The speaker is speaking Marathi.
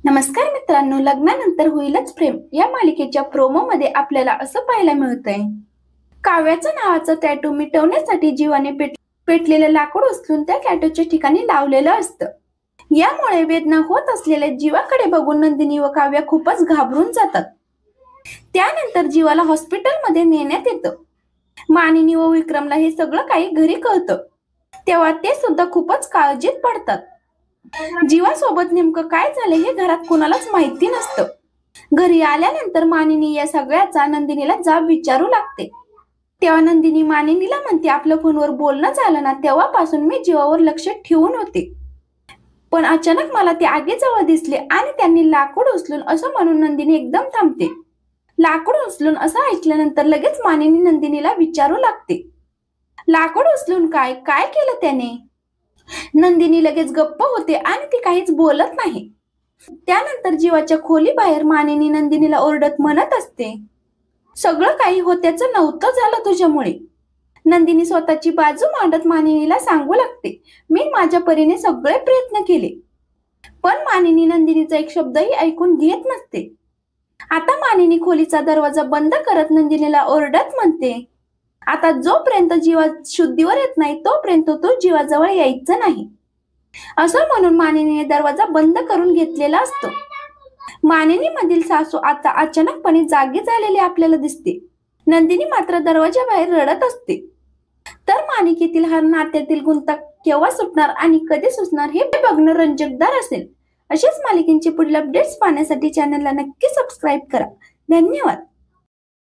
नमस्कार मित्रांनो, लग्नानंतर होईलच प्रेम या मालिकेच्या प्रोमो मध्ये आपल्याला असं पाहायला मिळतंय. काव्याचं नावाचं टॅटू मिटवण्यासाठी जीवाने पेटलेलं लाकूड उचलून त्या टॅटूच्या ठिकाणी लावलेलं असतं. यामुळे वेदना होत असलेल्या जीवाकडे बघून नंदिनी व काव्या खूपच घाबरून जातात. त्यानंतर जीवाला हॉस्पिटलमध्ये नेण्यात येतं. मानिनी व विक्रमला हे सगळं काही घरी कळतं, तेव्हा ते सुद्धा खूपच काळजीत पडतात. जीवासोबत नेमकं काय झालं हे घरात कोणालाच माहिती नसतं. घरी आल्यानंतर मानिनी या सगळ्याचा नंदिनीला जाब विचारू लागते. तेव्हा नंदिनी मानिनीला म्हणते, आपलं फोनवर बोलणं झालं ना, तेव्हापासून मी जीवावर लक्ष ठेवून होते, पण अचानक मला ते आगीजवळ दिसले आणि त्यांनी लाकूड उचलून असं म्हणून नंदिनी एकदम थांबते. लाकूड उचलून असं ऐकल्यानंतर लगेच मानिनी नंदिनीला विचारू लागते, लाकूड उचलून काय काय केलं त्याने? नंदिनी लगेच गप्प होते आणि ती काहीच बोलत नाही. त्यानंतर जीवाच्या खोली बाहेर मानिनी नंदिनीला ओरडत म्हणत असते, सगळं काही होत्याचं नव्हतं झालं तुझ्यामुळे. नंदिनी स्वतःची बाजू मांडत मानिनीला सांगू लागते, मी माझ्या परीने सगळे प्रयत्न केले, पण मानिनी नंदिनीचा एक शब्दही ऐकून घेत नसते. आता मानिनी खोलीचा दरवाजा बंद करत नंदिनीला ओरडत म्हणते, आता जोपर्यंत जीवा शुद्धीवर येत नाही तोपर्यंत तू जीवाजवळ यायचं नाही. असं म्हणून मानिनीने दरवाजा बंद करून घेतलेला असतो. मानिनी मधील सासू आता अचानकपणे जागी झालेली आपल्याला दिसते. नंदिनी मात्र दरवाजाबाहेर रडत असते. तर मालिकेतील हा नात्यातील गुंता केव्हा सुटणार आणि कधी सुचणार हे बघणं रंजकदार असेल. अशाच मालिकेचे पुढील अपडेट्स पाहण्यासाठी चॅनलला नक्की सबस्क्राईब करा. धन्यवाद.